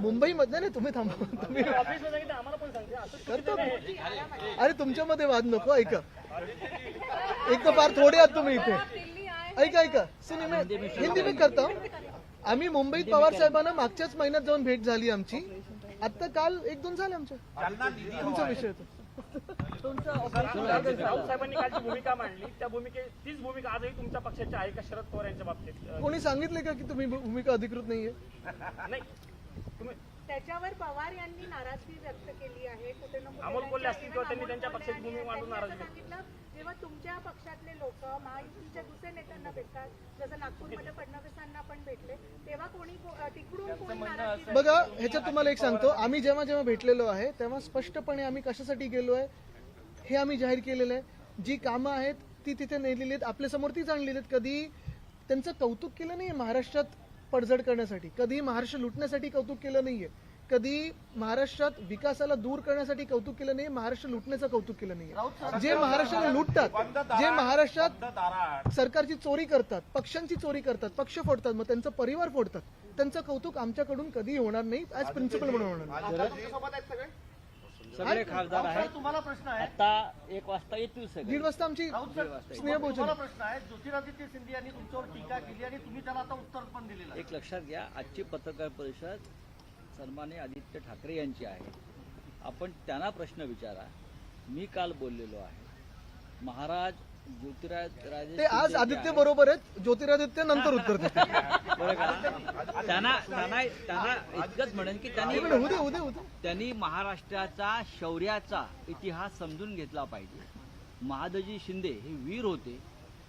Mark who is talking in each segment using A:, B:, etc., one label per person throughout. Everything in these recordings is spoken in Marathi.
A: मुंबई मध्ये नाही, तुम्ही थांबा, तुम्ही करतो. अरे तुमच्यामध्ये वाद नको. ऐका, एक तर फार थोडे आहात तुम्ही इथे. ऐका सिनेमे हिंदी में करता हूँ. आम्ही मुंबईत पवार साहेबांना मागच्याच महिन्यात जाऊन भेट झाली आमची. आता काल 1-2 झाले आमच्या. तुमचा विषय होता.
B: राऊत साहेबांनी कालची भूमिका मांडली, त्या तीच भूमिका आजही तुमच्या पक्षाची आहे का शरद पवार यांच्या बाबतीत?
A: कोणी सांगितले का की तुम्ही भूमिका अधिकृत नाहीये?
B: नाही, तुम्ही
C: त्याच्यावर पवार यांनी नाराजगी व्यक्त केली आहे. कुठे ना कुठे
B: अमोल कोल्हे असतील किंवा त्यांनी त्यांच्या पक्षाची भूमिका मांडून नाराज
C: सांगितलं, जेव्हा तुमच्या पक्षातले लोक महायुतीच्या दुसऱ्या नेत्यांना भेटतात, जसं नागपूरमध्ये फडणवीसांना पण भेटले, तेव्हा कोणी तिकडून कोणी नाराजगी?
A: बघा, ह्याच्यात तुम्हाला एक सांगतो, आम्ही जेव्हा भेटलेलो आहे तेव्हा स्पष्टपणे आम्ही कशासाठी गेलो आहे हे आम्ही जाहीर केलेलं आहे. जी कामं आहेत ती तिथे नेलेली आहेत, आपल्या समोर तीच आणलेली आहेत. कधी त्यांचं कौतुक केलं नाही महाराष्ट्रात पडझड करण्यासाठी, कधी महाराष्ट्र लुटण्यासाठी कौतुक केलं नाहीये, कधी महाराष्ट्रात विकासाला दूर करण्यासाठी कौतुक केलं नाही, महाराष्ट्र लुटण्याचं कौतुक केलं नाहीये. जे महाराष्ट्राला लुटतात, जे महाराष्ट्रात सरकारची चोरी करतात, पक्षांची चोरी करतात, पक्ष फोडतात, मग त्यांचा परिवार फोडतात, त्यांचं कौतुक आमच्याकडून कधी होणार नाही, ऍज प्रिन्सिपल म्हणून होणार.
D: सगळे खासदार आहेत.
E: तुम्हाला प्रश्न आहे,
D: आता 1 वाजता येतील सगळे.
A: 1:30 वाजता आमची स्नेहभोजन.
E: तुम्हाला प्रश्न आहे, ज्योतिरादित्य सिंधिया यांनी तुमच्यावर टीका केली आणि तुम्ही त्याला आता उत्तर पण दिलेलं आहे.
D: एक लक्षात घ्या, आजची पत्रकार परिषद सन्माननीय आदित्य ठाकरे यांची आहे. आपण त्यांना प्रश्न विचारा. मी काल बोललेलो आहे, महाराज ज्योतिरादित्य
A: ते आज आदित्य बरोबर आहेत, ज्योतिरादित्य नंतर उत्तर देतात.
D: बरं का? त्यांना इतकंच म्हणेन की त्यांनी महाराष्ट्राचा शौर्याचा इतिहास समजून घेतला पाहिजे. महादजी शिंदे हे वीर होते.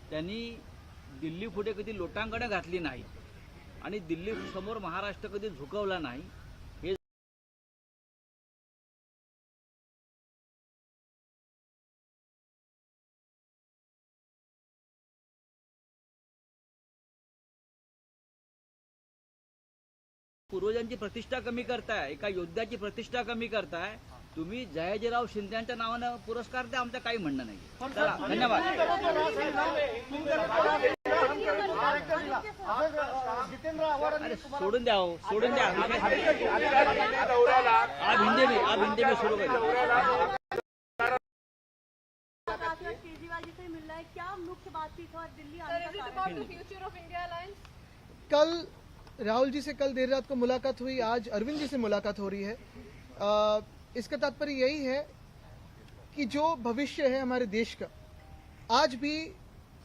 D: त्यांनी दिल्ली पुढे कधी लोटांगणं घातली नाही आणि दिल्ली समोर महाराष्ट्र कधी झुकवला नाही. हे पूर्वजांची प्रतिष्ठा कमी करताय, एका योद्ध्याची प्रतिष्ठा कमी करताय. तुम्ही जयाजीराव शिंदेच्या नावानं पुरस्कार द्या, आमचं काही म्हणणं नाही. चला, धन्यवाद. अरे सोडून द्या, सोडून द्या. आप हिंदी में शुरू करिए.
C: केजरीवाल जी से मिलना है, क्या मुख्य बातचीत और दिल्ली आने?
A: कल राहुल जी से कल देर रात को मुलाकात हुई, आज अरविंद जी से मुलाकात हो रही है. इसका तात्पर्य यही है कि जो भविष्य है हमारे देश का आज भी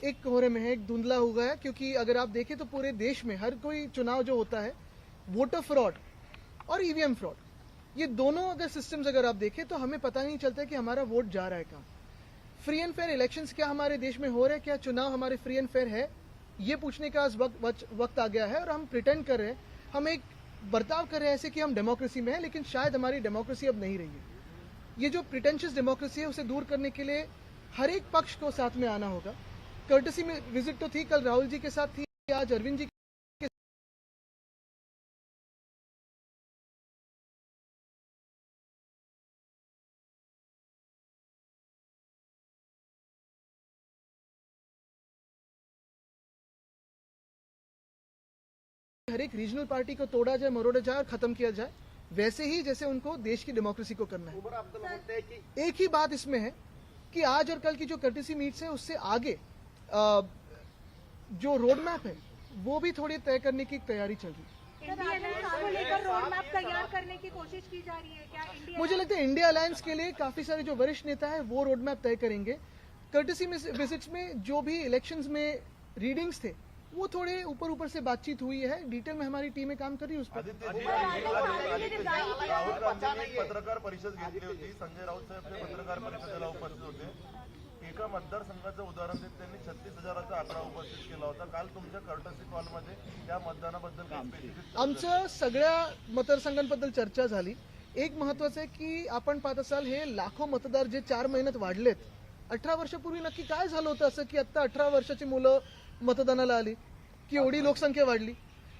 A: एक कोहरे में है, एक धुंधला हुआ है. क्योंकि अगर आप देखें तो पूरे देश में हर कोई चुनाव जो होता है, वोटर फ्रॉड और ईवीएम फ्रॉड, ये दोनों अगर सिस्टम्स अगर आप देखें तो हमें पता नहीं चलता कि हमारा वोट जा रहा है कहाँ. फ्री एंड फेयर इलेक्शंस क्या हमारे देश में हो रहे हैं, क्या चुनाव हमारे फ्री एंड फेयर है, ये पूछने का आज वक्त आ गया है. और हम प्रिटेंड कर रहे हैं, हम एक बर्ताव कर रहे हैं ऐसे कि हम डेमोक्रेसी में हैं, लेकिन शायद हमारी डेमोक्रेसी अब नहीं रही है. ये जो प्रिटेंशियस डेमोक्रेसी है उसे दूर करने के लिए हर एक पक्ष को साथ में आना होगा. कर्टसी में विजिट तो थी, कल राहुल जी के साथ थी, आज अरविंद जी हर एक रीजनल पार्टी को तोड़ा जाए, मरोड़ा जाए और खत्म किया जाए, वैसे ही जैसे उनको देश की डेमोक्रेसी को करना है. एक ही बात इसमें है कि आज और कल की जो कर्टेसी मीट्स है उससे आगे जो रोड मैप है वो भी थोड़ी तय करने की तैयारी चल रही है.
C: रोड मैप तैयार करने की कोशिश की जा रही है क्या?
A: मुझे लगता है इंडिया अलायंस के लिए काफी सारे जो वरिष्ठ नेता है वो रोड मैप तय करेंगे. कर्टेसी विजिट्स में जो भी इलेक्शंस में रीडिंग्स थे वो थोड़े ऊपर से बातचीत हुई है, डिटेल में हमारी टीमें काम कर रही है उस पर.
F: पत्रकार परिषद घेतली होती, संजय राऊत साहेब पत्रकार परिषदेला उपस्थित होते. एका मतदारसंघाचं उदाहरण देत त्यांनी 36,000चा आकडा उपस्थित केला होता. काल तुमच्या कर्टसी कॉलमध्ये त्या मतदानाबद्दल
A: आमचं सगळ्या मतदारसंघांबद्दल चर्चा झाली. एक महत्वाचं आहे की आपण पाहत असाल हे लाखो मतदार जे 4 महिन्यात वाढलेत, 18 वर्षापूर्वी नक्की काय झालं होतं असं की आता 18 वर्षाची मुलं मतदानाला आली की एवढी लोकसंख्या वाढली.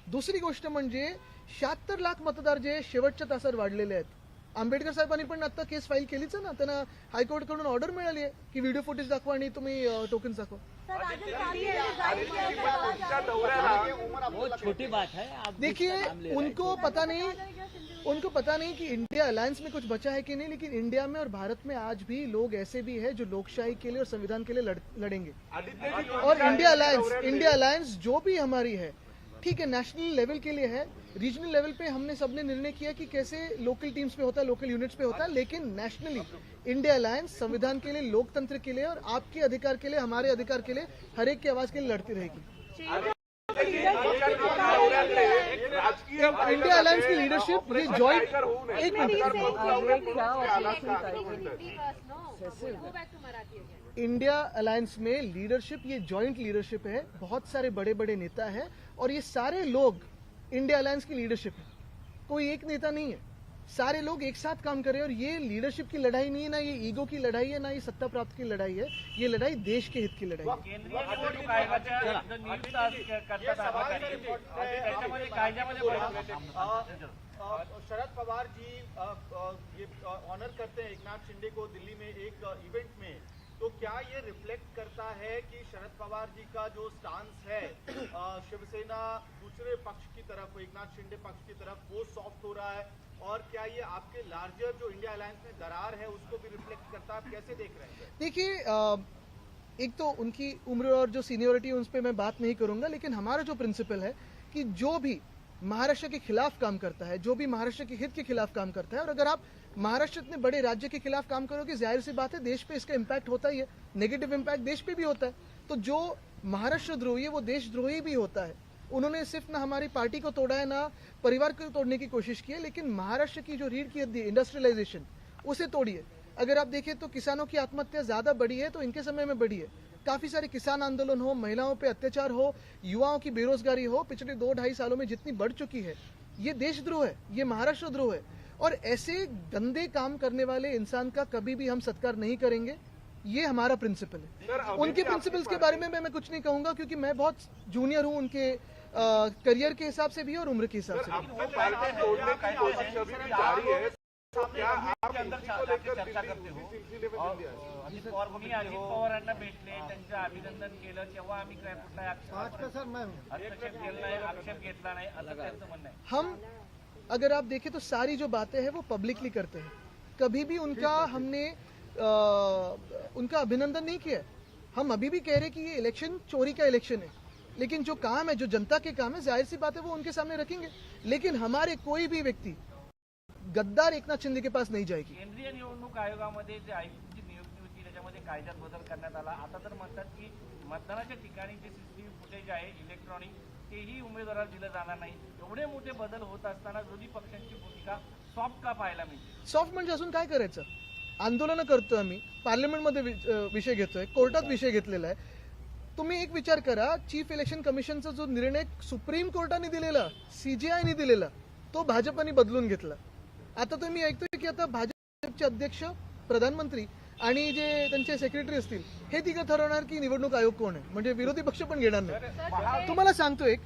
A: दुसरी गोष्ट म्हणजे 76 लाख मतदार जे शेवटच्या तासात वाढलेले आहेत. आंबेडकर साहेबांनी पण आता केस फाईल केलीच ना, त्यांना हायकोर्टकडून ऑर्डर मिळाली आहे की व्हिडिओ फुटेज दाखवा आणि तुम्ही टोकन्स दाखवा.
D: बहुत छोटी बात है.
A: देखिए उनको पता नहीं, उनको पता नहीं कि इंडिया अलायंस में कुछ बचा है कि नहीं, लेकिन इंडिया में और भारत में आज भी लोग ऐसे भी हैं जो लोकशाही के लिए और संविधान के लिए लड़ेंगे। और इंडिया अलायंस जो भी हमारी है, ठीक है, नेशनल लेवल के लिए है, रीजनल लेवल पे हमने सबने निर्णय किया कि कैसे लोकल टीम्स पे होता है, लोकल यूनिट्स पे होता है, लेकिन नेशनली इंडिया अलायंस संविधान के लिए, लोकतंत्र के लिए और आपके अधिकार के लिए, हमारे अधिकार के लिए, हर एक की आवाज के लिए लड़ती रहेगी। इंडिया अलायंस की लीडरशिप ये जॉइंट, एक मिनट, इंडिया अलायंस में लीडरशिप ये जॉइंट लीडरशिप है, बहुत सारे बड़े बड़े नेता हैं और ये सारे लोग इंडिया अलायंस की लीडरशिप है, कोई एक नेता नहीं है, सारे लोग एक साथ काम कर रहे हैं। और ये लीडरशिप की लड़ाई नहीं है, ना ये ईगो की लड़ाई है, ना ये सत्ता प्राप्त की लड़ाई है, ये लड़ाई देश के हित की लड़ाई है।
B: केंद्रीय निवडणूक आयोगाच्या नियुक्त करतात अधिकारी, त्याच्यामध्ये कायद्यामध्ये
E: शरद पवार जी ये ऑनर करते हैं एकनाथ शिंदे को दिल्ली में एक इवेंट में, तो क्या ये रिफ्लेक्ट करता है कि शरद पवार जी का जो स्टांस है शिवसेना दूसरे पक्ष की तरफ, एकनाथ शिंदे पक्ष की तरफ, वो सॉफ्ट हो रहा है? और क्या ये आपके लार्जर जो इंडिया अलायंस में दरार है उसको भी रिफ्लेक्ट करता है? आप कैसे देख रहे हैं?
A: देखिए, एक तो उनकी उम्र और जो सीनियोरिटी उस पर मैं बात नहीं करूंगा, लेकिन हमारा जो प्रिंसिपल है कि जो भी महाराष्ट्र के खिलाफ काम करता है, जो भी महाराष्ट्र के हित के खिलाफ काम करता है, और अगर आप महाराष्ट्र इतने बड़े राज्य के खिलाफ काम करोगे, जाहिर सी बात है देश पे इसका इम्पैक्ट होता ही है, नेगेटिव इम्पैक्ट देश पे भी होता है। तो जो महाराष्ट्र द्रोही है वो देशद्रोही भी होता है। उन्होंने सिर्फ ना हमारी पार्टी को तोड़ा है, ना परिवार को तोड़ने की कोशिश की है, लेकिन महाराष्ट्र की जो रीढ़ की हड्डी इंडस्ट्रियलाइजेशन, उसे तोड़ी है। अगर आप देखें तो किसानों की आत्महत्या ज्यादा बढ़ी है तो इनके समय में बढ़ी है। काफी सारे किसान आंदोलन हो, महिलाओं पे अत्याचार हो, युवाओं की बेरोजगारी हो, पिछले 2-2.5 सालों में जितनी बढ़ चुकी है, ये देशद्रोह है, ये महाराष्ट्र द्रोह है। और ऐसे गंदे काम करने वाले इंसान का कभी भी हम सत्कार नहीं करेंगे, ये हमारा प्रिंसिपल है। उनके प्रिंसिपल्स के बारे में मैं कुछ नहीं कहूंगा, क्योंकि मैं बहुत जूनियर हूं उनके करियर के हिसाब से भी और उम्र के हिसाब से भी।
B: मी अजित पवारांना भेटले, त्यांचं अभिनंदन केलं, तेव्हा आम्ही काय कुठलाही हस्तक्षेप घेतला नाही असं त्यांचं म्हणणं आहे।
A: हम अगर आप देखें तो सारी जो बातें हैं वो पब्लिकली करते हैं, कभी भी उनका हमने उनका अभिनंदन नहीं किया। हम अभी भी कह रहे कि ये इलेक्शन चोरी का इलेक्शन है, लेकिन जो काम है, जो जनता के काम है, जाहिर सी बात है वो उनके सामने रखेंगे। लेकिन हमारे कोई भी व्यक्ति गद्दार एकनाथ शिंदे के पास नहीं जाएगी।
B: केंद्रीय निवडणूक आयोगामध्ये जे आयुक्तची नियुक्ती होती त्याच्यामध्ये कायद्यात बदल करण्यात आला। आता तर म्हणतात की मतदानाच्या ठिकाणी जे सीसीटीव्ही फुटेज आहे इलेक्ट्रॉनिक, तेही उमेदवाराला दिलं जाणार नाही। एवढे मोठे बदल होत असताना विरोधी पक्षांची भूमिका सॉफ्ट का पाहायला मिळते?
A: सॉफ्ट म्हणजे अजून काय करायचं? आंदोलनं करतोय आम्ही, पार्लमेंटमध्ये विषय घेतोय, कोर्टात विषय घेतलेला आहे। तुम्ही एक विचार करा, चीफ इलेक्शन कमिशनचा जो निर्णय सुप्रीम कोर्टाने दिलेला, सीजीआयने दिलेला, तो भाजपने बदलून घेतला। आता तुम्ही ऐकतोय की आता भाजपचे अध्यक्ष, प्रधानमंत्री आणि जे त्यांचे सेक्रेटरी असतील, हे तिघं ठरवणार की निवडणूक आयोग कोण आहे, म्हणजे विरोधी पक्ष पण घेणार नाही। तुम्हाला सांगतो, एक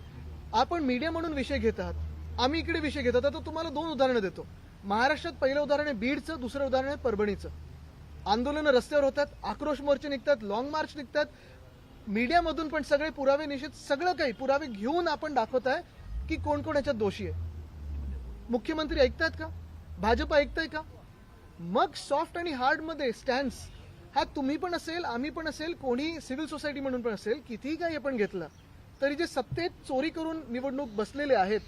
A: आपण मीडिया म्हणून विषय घेत आहात, आम्ही इकडे विषय घेत आहात, तर तुम्हाला 2 उदाहरणं देतो। महाराष्ट्रात पहिलं उदाहरण आहे बीडचं, दुसरं उदाहरण आहे परभणीचं। आंदोलनं रस्त्यावर होतात, आक्रोश मोर्चे निघतात, लॉंग मार्च निघतात, मीडियामधून पण सगळे पुरावे निश्चित, सगळं काही पुरावे घेऊन आपण दाखवत आहे की कोण कोण याच्यात दोषी आहे। मुख्यमंत्री ऐकतायत का? भाजप ऐकताय का? मग सॉफ्ट आणि हार्ड मध्ये स्टँड्स हा तुम्ही पण असेल, आम्ही पण असेल, कोणी सिव्हिल सोसायटी म्हणून पण असेल, कितीही काही आपण घेतला तरी जे सत्तेत चोरी करून निवडणूक बसलेले आहेत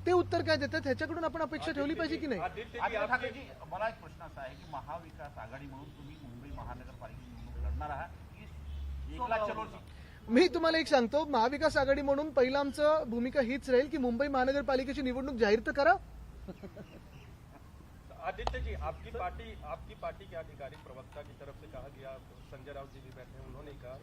A: ते उत्तर काय देतात, ह्याच्याकडून आपण अपेक्षा ठेवली पाहिजे की नाही?
E: मला एक प्रश्न असा आहे की महाविकास आघाडी म्हणून तुम्ही मुंबई महानगरपालिकेची निवडणूक लढणार आहात की एकला चलो?
A: मी तुम्हाला एक सांगतो, महाविकास आघाडी म्हणून पहिला आमचं भूमिका हीच राहील की मुंबई महानगरपालिकेची निवडणूक जाहीर तर करा।
G: आदित्य जी, आपकी पार्टी के आधिकारिक प्रवक्ता की तरफ से कहा गया, संजय राउत जी भी बैठे हैं, उन्होंने कहा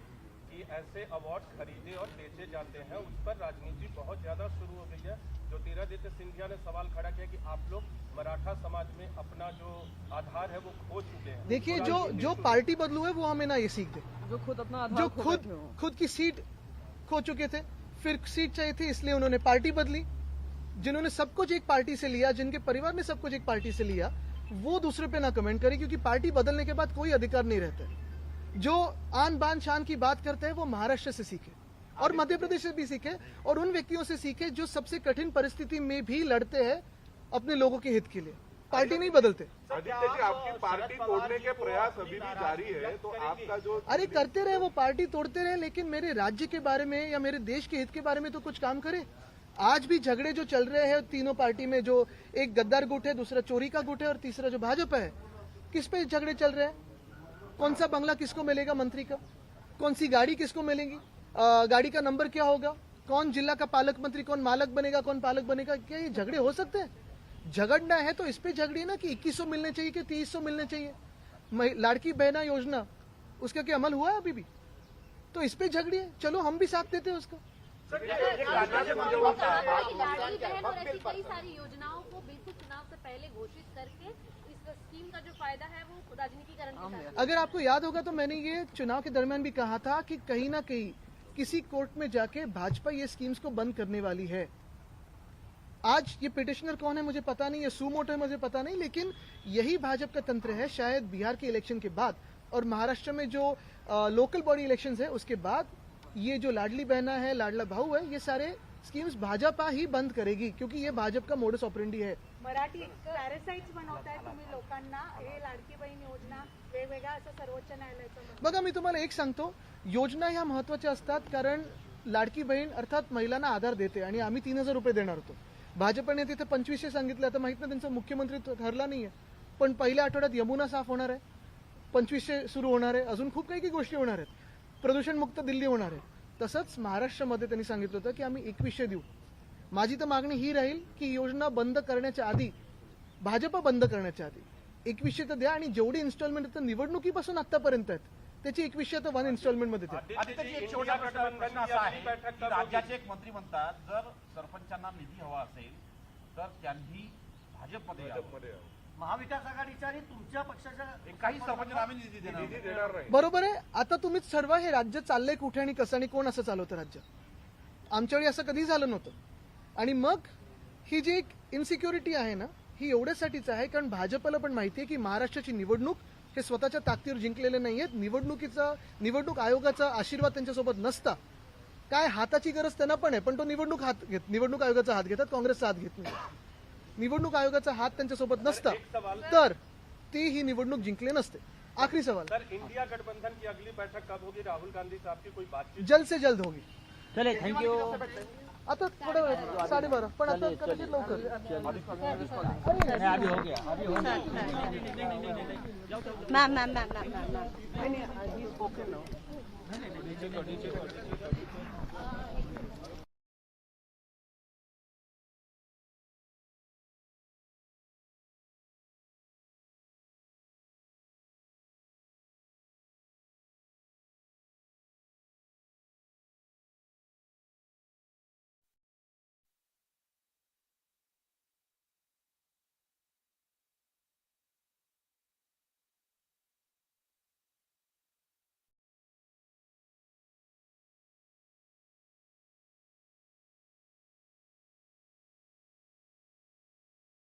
G: कि ऐसे अवार्ड खरीदे और बेचे जाते हैं, उस पर राजनीति बहुत ज्यादा शुरू हो गई है। ज्योतिरादित्य सिंधिया ने सवाल खड़ा किया कि आप लोग मराठा समाज में अपना जो आधार है वो खो चुके हैं।
A: देखिए, जो पार्टी बदलू है वो हमें ना ये सीख दे,
H: जो खुद अपना
A: जो खुद की सीट खो चुके थे, फिर सीट चाहिए थी इसलिए उन्होंने पार्टी बदली। जिन्होंने सब कुछ एक पार्टी से लिया, जिनके परिवार ने सब कुछ एक पार्टी से लिया, वो दूसरे पे ना कमेंट करे, क्योंकि पार्टी बदलने के बाद कोई अधिकार नहीं रहता। जो आन बान शान की बात करते हैं वो महाराष्ट्र से सीखे और मध्य प्रदेश से भी सीखे, और उन व्यक्तियों से सीखे जो सबसे कठिन परिस्थिति में भी लड़ते हैं अपने लोगों के हित के लिए। पार्टी नहीं बदलते।
F: आदित्य जी, आपकी पार्टी तोड़ने के प्रयास अभी भी जारी है, तो आपका जो
A: अरे करते रहे, वो पार्टी तोड़ते रहे, लेकिन मेरे राज्य के बारे में या मेरे देश के हित के बारे में तो कुछ काम करे। आज भी झगड़े जो चल रहे हैं तीनों पार्टी में, जो एक गद्दार गुट है, दूसरा चोरी का गुट है और तीसरा जो भाजपा है, किस पे झगड़े चल रहे हैं? कौन सा बंगला किसको मिलेगा मंत्री का, कौन सी गाड़ी किसको मिलेगी, गाड़ी का नंबर क्या होगा, कौन जिला का पालक मंत्री, कौन मालक बनेगा, कौन पालक बनेगा? क्या ये झगड़े हो सकते हैं? झगड़ना है तो इस पे झगड़िए ना कि 2100 मिलने चाहिए कि 2300 मिलने चाहिए। लाड़की बहना योजना, उसका क्या अमल हुआ है अभी भी? तो इस पे झगड़िए, चलो हम भी साथ देते हैं उसका।
H: लाडली बहन और ऐसी कई सारी योजनाओं को बिल्कुल चुनाव से पहले घोषित करके इस स्कीम का जो फायदा है वो राजनीतिकरण के साथ।
A: अगर आपको याद होगा तो मैंने ये चुनाव के दरमियान भी कहा था कि कहीं ना कहीं किसी कोर्ट में जाके भाजपा ये स्कीम्स को बंद करने वाली है। आज ये पिटिशनर कौन है मुझे पता नहीं, ये सुमोटो है मुझे पता नहीं, लेकिन यही भाजपा का तंत्र है। शायद बिहार के इलेक्शन के बाद और महाराष्ट्र में जो लोकल बॉडी इलेक्शंस है उसके बाद ये जो लाडली बहना है, लाडला भाऊ है, ये सारे स्कीम्स भाजपा ही बंद करेगी, क्योंकि ये भाजपा का मोडस ऑपरेंडी है।
C: मराठी पॅरासाइट्स बनवताय तुम्ही लोकांना, हे लाडकी बहीण योजना वेगवेगळ्या असं सर्वोच्च न्यायालयाचं म्हणणं.
A: बघा, मी तुम्हाला एक सांगतो, योजना ह्या महत्वाच्या असतात, कारण लाडकी बहीण अर्थात महिलांना आधार देते आणि आम्ही 3000 रुपये देणार होतो. भाजपने तिथे 2500 सांगितलं, आता माहित नाही त्यांचा मुख्यमंत्री ठरला नाहीये, पण पहिल्या आठवड्यात यमुना साफ होणार आहे, 2500 सुरू होणार आहे, अजून खूप काही गोष्टी होणार आहेत, प्रदूषण मुक्त दिल्ली होणार आहे. तसंच महाराष्ट्रामध्ये त्यांनी सांगितलं होतं की आम्ही 2100 देऊ. माझी तर मागणी ही राहील की योजना बंद करण्याच्या आधी, भाजपा बंद करण्याच्या आधी 2100 तर द्या, आणि जेवढी इन्स्टॉलमेंट तर निवडणुकीपासून आतापर्यंत आहेत त्याची 2100 तर 1 इन्स्टॉलमेंट मध्ये द्या.
I: आदित्यजी, एक शेवटचा प्रश्न असा आहे की राज्याचे एक मंत्री म्हणतात, जर सरपंचांना निधी हवा असेल तर त्यांनी भाजपमध्ये यावं. महाविकास आघाडीच्या आणि तुमच्या पक्षाच्या काही सरपंचांना आम्ही निधी देणार नाही.
A: बरोबर आहे. आता तुम्हीच ठरवा हे राज्य चाललंय कुठे आणि कसं आणि कोण असं चालवतं राज्य. आमच्या वेळी असं कधी झालं नव्हतं. आणि मग ही जी एक इन्सिक्युरिटी आहे ना, ही एवढ्यासाठीच आहे कारण भाजपला पण माहिती आहे की महाराष्ट्राची निवडणूक हे स्वतःच्या ताकदीवर जिंकलेले नाहीयेत. निवडणूक आयोगाचा आशीर्वाद त्यांच्यासोबत नसता. काय हाताची गरज त्यांना पण आहे, पण तो निवडणूक आयोगाचा हात घेतात, काँग्रेसचा हात घेत नाही. निवडणूक आयोगाचा हात त्यांच्यासोबत नसता तर ती ही निवडणूक जिंकले नसते. आखरी सवाल,
G: सर, इंडिया गठबंधन की अगली बैठक कब होगी? राहुल गांधी साहब की कोई बातचीत?
A: जल्द से जल्द होगी.
D: चले, थँक्यू.
A: आता थोडा वेळ 12:30, पण आता कदाचित लवकर.
D: नहीं, अभी हो गया, अभी हो गया.
H: मैम